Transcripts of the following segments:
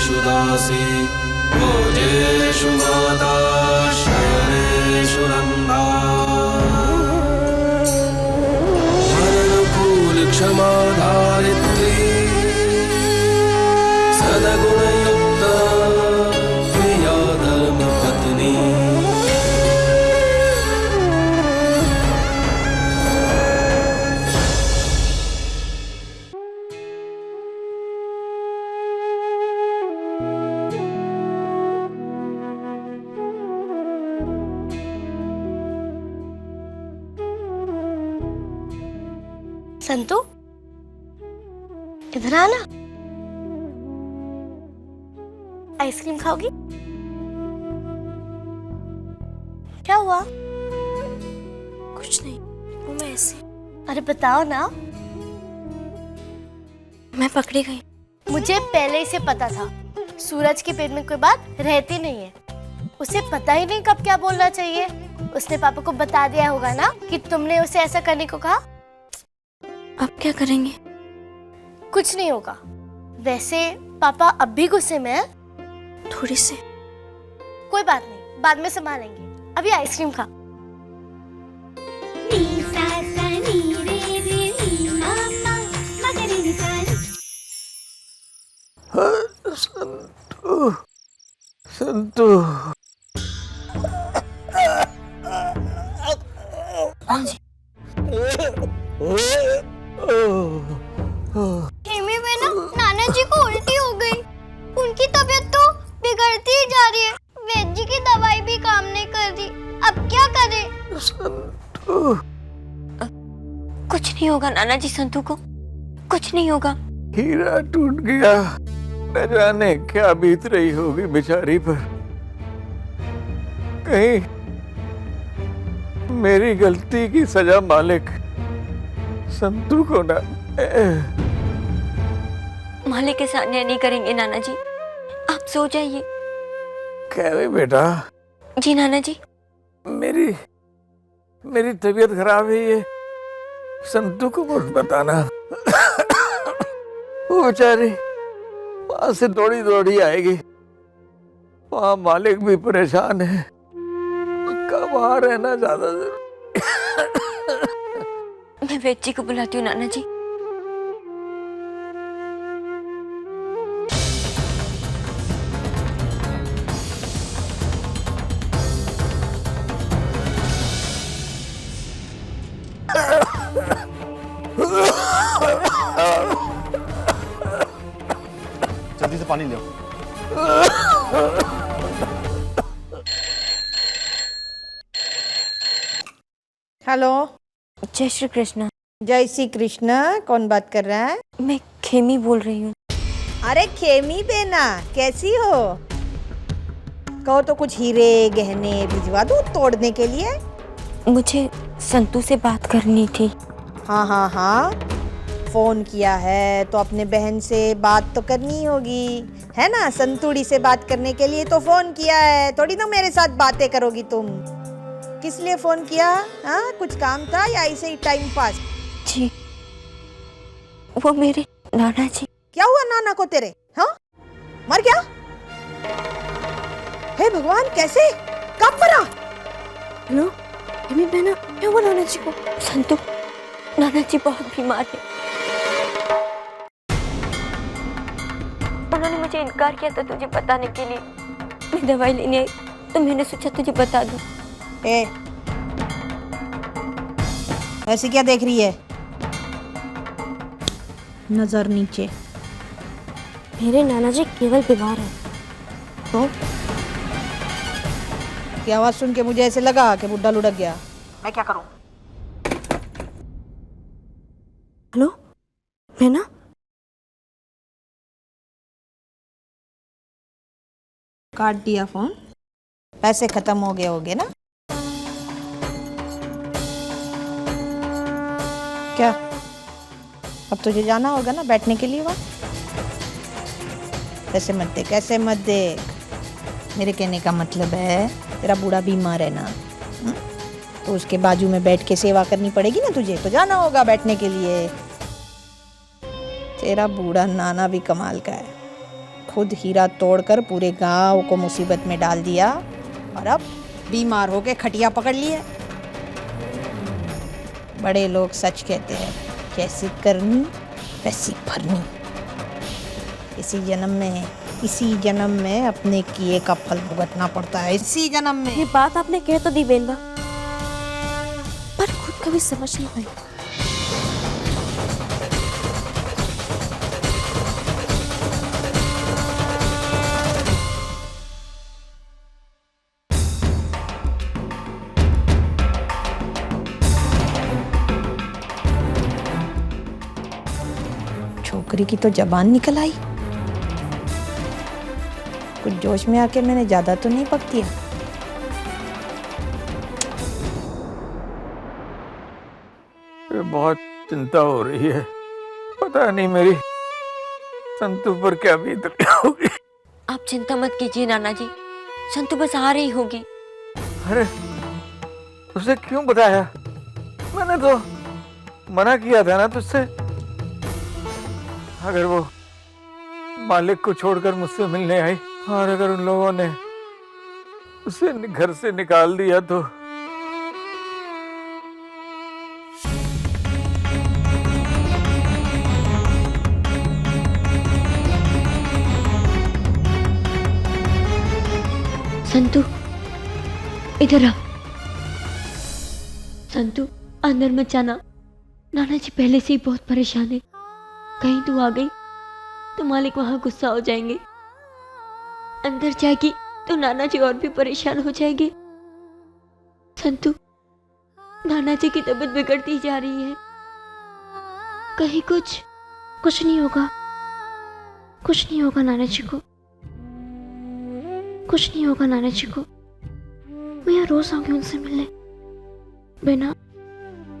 सर्वेषु दासी भोजेषु माता शयनेषु रन्धा वरनुकूल क्षमा धारित्री सद्गुणयुक्ता प्रिया धर्मपत्नी। संतू, इधर आना। आइसक्रीम खाओगी? क्या हुआ? कुछ नहीं, वो मैं ऐसे। अरे बताओ ना। मैं पकड़ी गई। मुझे पहले ही से पता था, सूरज के पेट में कोई बात रहती नहीं है। उसे पता ही नहीं कब क्या बोलना चाहिए। उसने पापा को बता दिया होगा ना कि तुमने उसे ऐसा करने को कहा। अब क्या करेंगे? कुछ नहीं होगा। वैसे पापा अब भी गुस्से में हैं? थोड़ी से। कोई बात नहीं, बाद में संभालेंगे। अभी आइसक्रीम खा। संतू, संतू। हेमी बहना, नाना जी को उल्टी हो गई। उनकी तबीयत तो बिगड़ती ही जा रही है। वैद्य जी की दवाई भी काम नहीं कर रही। अब क्या करें? संतू। कुछ नहीं होगा नाना जी, संतू को कुछ नहीं होगा। हीरा टूट गया, न जाने क्या बीत रही होगी बेचारी पर। कहीं मेरी गलती की सजा मालिक संतू को ना। मालिक के साथ नहीं करेंगे नाना जी, आप सो जाइए। कह रही बेटा? जी नाना जी। मेरी तबीयत खराब है, ये संतू को मत बताना। वो बेचारी वहां से दौड़ी दौड़ी आएगी। वहां मालिक भी परेशान है, उसका वहां रहना ज्यादा जरूरी। मैं वैद्य जी को बुलाती हूँ नाना जी। जल्दी से पानी ले। हेलो। जय श्री कृष्ण। जय श्री कृष्ण। कौन बात कर रहा है? मैं खेमी बोल रही हूँ। अरे खेमी बेना, कैसी हो? कहो तो कुछ हीरे गहने भिजवा दूँ तोड़ने के लिए। मुझे संतू से बात करनी थी। हाँ हाँ हाँ, फोन किया है तो अपने बहन से बात तो करनी होगी, है ना? संतूड़ी से बात करने के लिए तो फोन किया है, थोड़ी ना मेरे साथ बातें करोगी तुम। किस लिए फोन किया? हाँ, कुछ काम था या ऐसे ही टाइम पास? जी, वो मेरे नाना जी। क्या हुआ नाना को तेरे? हाँ, मर गया? हे भगवान, कैसे? कब मरा? हेलो हेमी बहना, क्या हुआ नाना जी को? संतू, नाना जी बहुत बीमार है। उन्होंने मुझे इनकार किया था तुझे बताने के लिए। मैं दवाई लेने आई तो मैंने सोचा तुझे बता दूं। ऐसे क्या देख रही है? नजर नीचे। मेरे नाना जी केवल बीमार हैं। तो की आवाज सुन के मुझे ऐसे लगा कि बुड्ढा लुढ़क गया। मैं क्या करूं? हेलो बहना, काट दिया फोन। पैसे खत्म हो गए होंगे ना? क्या अब तुझे जाना होगा ना बैठने के लिए वहाँ? कैसे मत देख, कैसे मत देख। मेरे कहने का मतलब है तेरा बूढ़ा बीमार है ना, तो उसके बाजू में बैठ के सेवा करनी पड़ेगी ना तुझे, तो जाना होगा बैठने के लिए। तेरा बूढ़ा नाना भी कमाल का है, खुद हीरा तोड़कर पूरे गांव को मुसीबत में डाल दिया और अब बीमार होके खटिया पकड़ लिए। बड़े लोग सच कहते हैं, कैसी करनी वैसी भरनी। इसी जन्म में अपने किए का फल भुगतना पड़ता है, इसी जन्म में। ये बात आपने कह तो दी बेनबा, पर खुद कभी समझ नहीं पाई। छोकरी की तो जबान निकल आई। कुछ जोश में आके मैंने ज्यादा तो नहीं पक दिया। बहुत चिंता हो रही है, पता नहीं मेरी संतु पर क्या बीत होगी। आप चिंता मत कीजिए नाना जी, संतु बस आ रही होगी। अरे उसे क्यों बताया? मैंने तो मना किया था ना तुझसे। अगर वो मालिक को छोड़कर मुझसे मिलने आई और अगर उन लोगों ने उसे घर से निकाल दिया तो संतु इधर आ। संतु अंदर मत जाना, नाना जी पहले से ही बहुत परेशान है। कहीं तू आ गई तो मालिक वहां गुस्सा हो जाएंगे। अंदर जाएगी तो नाना जी और भी परेशान हो जाएंगे। संतु नाना जी की तबीयत बिगड़ती जा रही है। कहीं कुछ नहीं होगा, कुछ नहीं होगा नाना जी को, कुछ नहीं होगा नाना जी को। मैं यहाँ रोज आऊंगी उनसे मिलने। बेना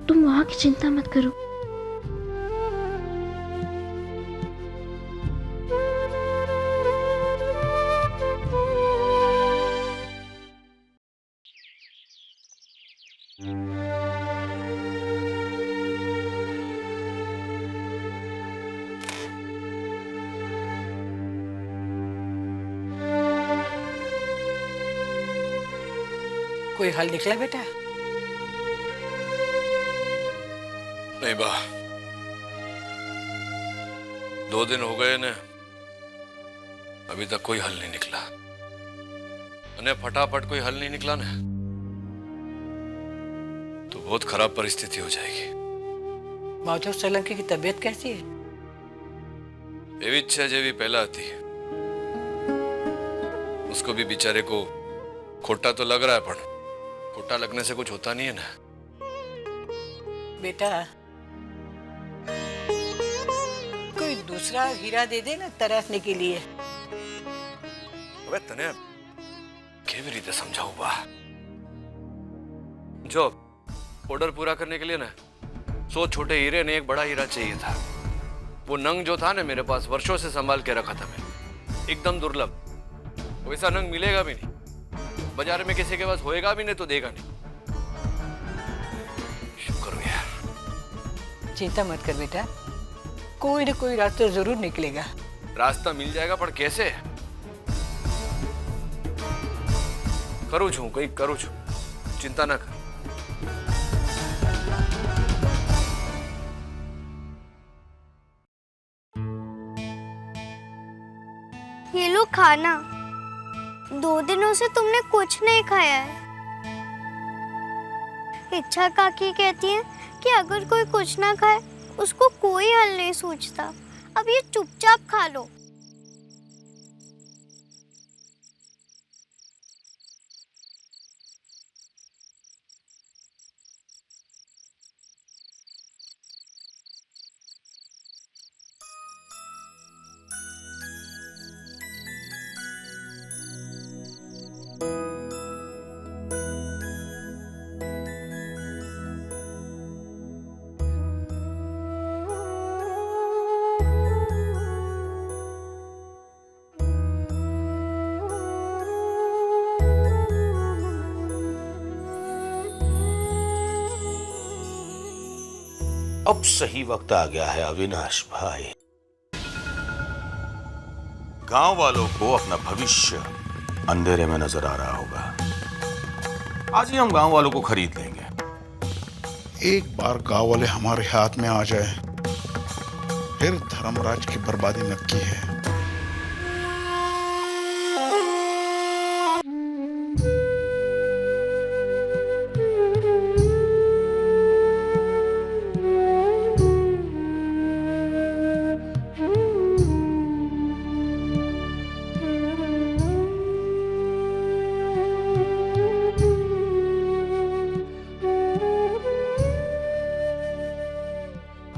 तुम वहां की चिंता मत करो। कोई हल निकला बेटा? नहीं बा, 2 दिन हो गए ने, अभी तक कोई हल नहीं निकला। अने फटाफट कोई हल नहीं निकला ने तो बहुत खराब परिस्थिति हो जाएगी। माधव सोलंकी की तबीयत कैसी है? एवी इच्छा जेवी पहला थी। उसको भी बेचारे को खोटा तो लग रहा है, पर खोटा लगने से कुछ होता नहीं है ना। बेटा कोई दूसरा हीरा दे दे ना तराशने के लिए। अबे तने केवी रीते समझाऊं बा? जो ऑर्डर पूरा करने के लिए ना 100 छोटे हीरे ने एक बड़ा हीरा चाहिए था। वो नंग जो था ना मेरे पास वर्षों से संभाल के रखा था मैंने, एकदम दुर्लभ। वैसा नंग मिलेगा भी नहीं, बाजार में किसी के पास होएगा भी नहीं तो देगा नहीं। शुक्र है यार। चिंता मत कर बेटा, कोई न कोई रास्ता जरूर निकलेगा। रास्ता मिल जाएगा, पर कैसे? करूँ छू कहीं करूँ छू, चिंता ना कर। ये लो खाना। 2 दिनों से तुमने कुछ नहीं खाया है। इच्छा काकी कहती है कि अगर कोई कुछ ना खाए उसको कोई हल नहीं सूझता। अब ये चुपचाप खा लो। अब सही वक्त आ गया है अविनाश भाई। गांव वालों को अपना भविष्य अंधेरे में नजर आ रहा होगा। आज ही हम गांव वालों को खरीद लेंगे। एक बार गांव वाले हमारे हाथ में आ जाए फिर धर्मराज की बर्बादी नक्की है।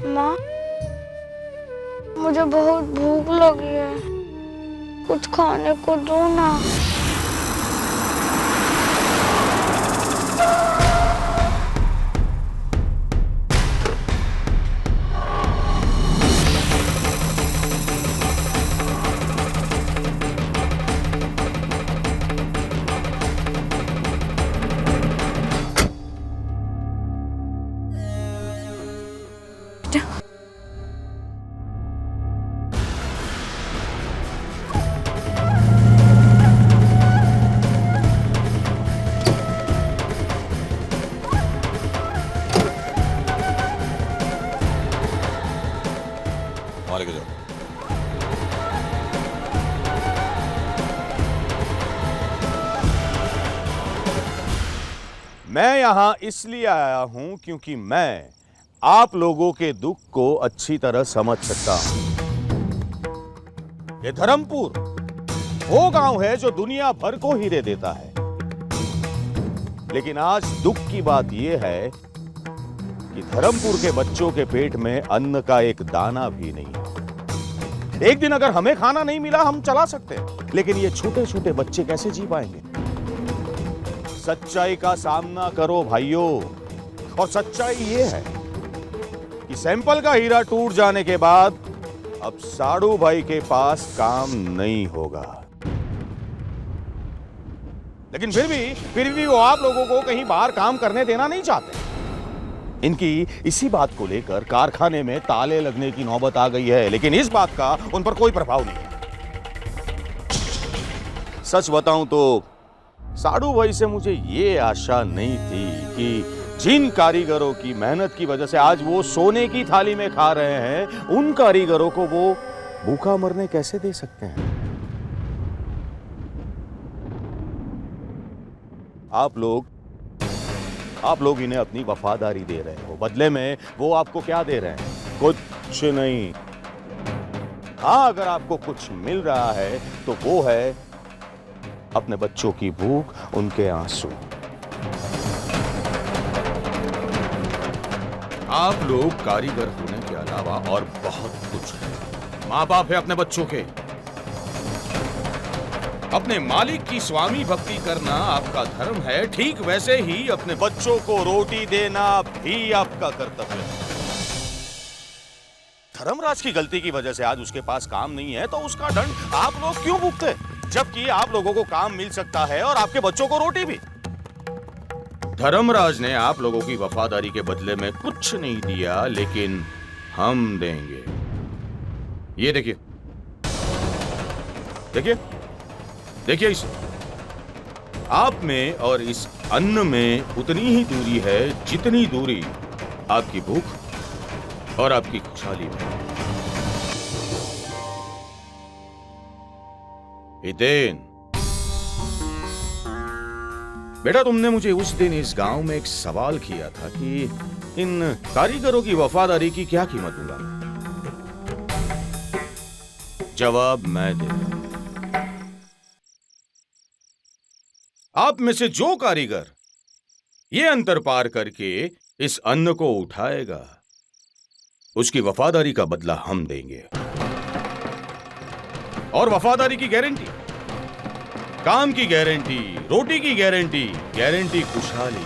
माँ, मुझे बहुत भूख लगी है, कुछ खाने को दो ना। वहां लेके जाओ। मैं यहां इसलिए आया हूं क्योंकि मैं आप लोगों के दुख को अच्छी तरह समझ सकता हूं। ये धर्मपुर वो गांव है जो दुनिया भर को हीरे देता है, लेकिन आज दुख की बात यह है कि धर्मपुर के बच्चों के पेट में अन्न का एक दाना भी नहीं है। एक दिन अगर हमें खाना नहीं मिला हम चला सकते हैं, लेकिन ये छोटे छोटे बच्चे कैसे जी पाएंगे? सच्चाई का सामना करो भाइयों, और सच्चाई ये है कि सैंपल का हीरा टूट जाने के बाद अब साड़ू भाई के पास काम नहीं होगा। लेकिन फिर भी वो आप लोगों को कहीं बाहर काम करने देना नहीं चाहते। इनकी इसी बात को लेकर कारखाने में ताले लगने की नौबत आ गई है, लेकिन इस बात का उन पर कोई प्रभाव नहीं है। सच बताऊं तो साड़ू भाई से मुझे ये आशा नहीं थी कि जिन कारीगरों की मेहनत की वजह से आज वो सोने की थाली में खा रहे हैं, उन कारीगरों को वो भूखा मरने कैसे दे सकते हैं। आप लोग इन्हें अपनी वफादारी दे रहे हो, बदले में वो आपको क्या दे रहे हैं? कुछ नहीं। हाँ, अगर आपको कुछ मिल रहा है तो वो है अपने बच्चों की भूख, उनके आंसू। आप लोग कारीगर होने के अलावा और बहुत कुछ है। माँ बाप है अपने बच्चों के। अपने मालिक की स्वामी भक्ति करना आपका धर्म है, ठीक वैसे ही अपने बच्चों को रोटी देना भी आपका कर्तव्य है। धर्मराज की गलती की वजह से आज उसके पास काम नहीं है, तो उसका दंड आप लोग क्यों भुगते, जबकि आप लोगों को काम मिल सकता है और आपके बच्चों को रोटी भी। धर्मराज ने आप लोगों की वफादारी के बदले में कुछ नहीं दिया, लेकिन हम देंगे। ये देखिए, देखिए, देखिए, इस आप में और इस अन्न में उतनी ही दूरी है जितनी दूरी आपकी भूख और आपकी खुशहाली में। हितेन, बेटा, तुमने मुझे उस दिन इस गांव में एक सवाल किया था कि इन कारीगरों की वफादारी की क्या कीमत दूंगा। जवाब मैं देता हूं। आप में से जो कारीगर ये अंतर पार करके इस अन्न को उठाएगा, उसकी वफादारी का बदला हम देंगे। और वफादारी की गारंटी, काम की गारंटी, रोटी की गारंटी, गारंटी खुशहाली।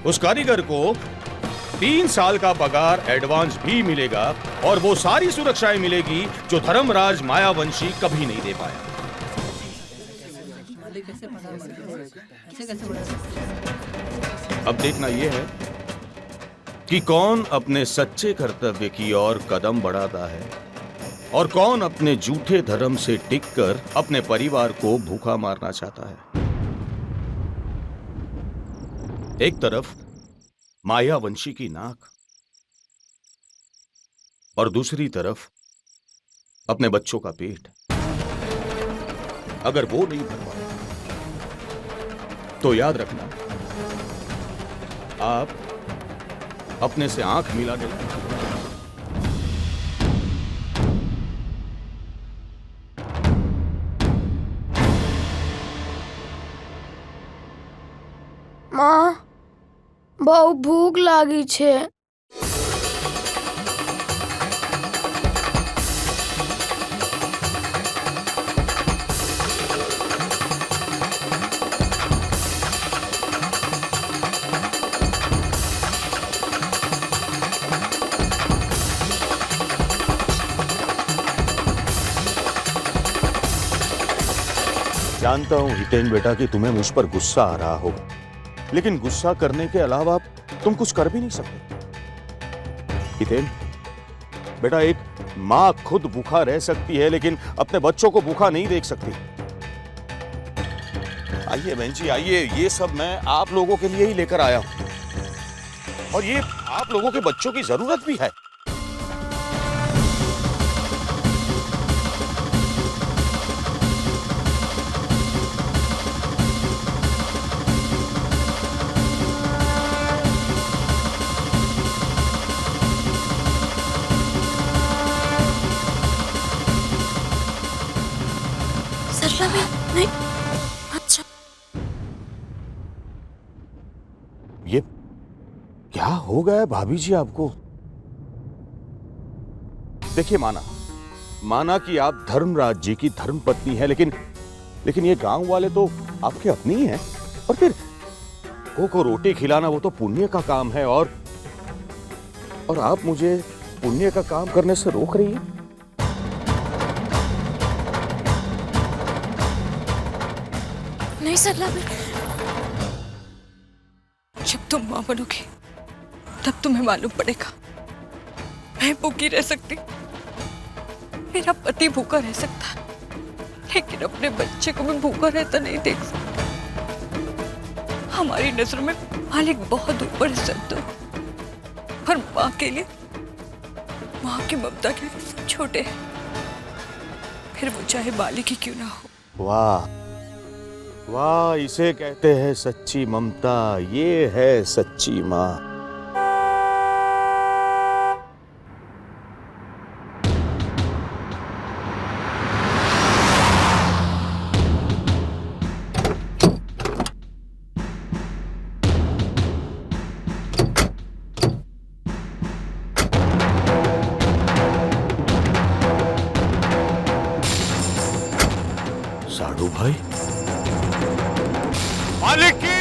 उस कारीगर को 3 साल का पगार एडवांस भी मिलेगा और वो सारी सुरक्षाएं मिलेगी जो धर्मराज मायावंशी कभी नहीं दे पाया। अब देखना यह है कि कौन अपने सच्चे कर्तव्य की ओर कदम बढ़ाता है और कौन अपने झूठे धर्म से टिककर अपने परिवार को भूखा मारना चाहता है। एक तरफ मायावंशी की नाक और दूसरी तरफ अपने बच्चों का पेट। अगर वो नहीं भर पाए तो याद रखना, आप अपने से आंख मिला लेना। माँ, बहु भूख लागी छे। जानता हूं हितेन बेटा कि तुम्हें मुझ पर गुस्सा आ रहा होगा, लेकिन गुस्सा करने के अलावा तुम कुछ कर भी नहीं सकते। हितेन बेटा, एक मां खुद भूखा रह सकती है लेकिन अपने बच्चों को भूखा नहीं देख सकती। आइए बहन जी आइए, ये सब मैं आप लोगों के लिए ही लेकर आया हूं और ये आप लोगों के बच्चों की जरूरत भी है। नहीं, अच्छा। ये क्या हो गया है भाभी जी आपको? देखिए, माना कि आप धर्मराज जी की धर्मपत्नी है, लेकिन ये गांव वाले तो आपके अपने ही हैं। और फिर को रोटी खिलाना वो तो पुण्य का काम है और आप मुझे पुण्य का काम करने से रोक रही है। नहीं सरला, जब तुम मां बनोगी तब तुम्हें मालूम पड़ेगा। मैं भूखी रह सकती, मेरा पति भूखा रह सकता, लेकिन अपने बच्चे को भी भूखा रहता नहीं देख सकता। हमारी नजरों में मालिक बहुत ऊपर है संतो, और माँ के लिए, माँ की ममता के लिए सब छोटे हैं, फिर वो चाहे मालिक ही क्यों ना हो। वाह वाह, इसे कहते हैं सच्ची ममता। ये है सच्ची माँ। साधु भाई, मालिक की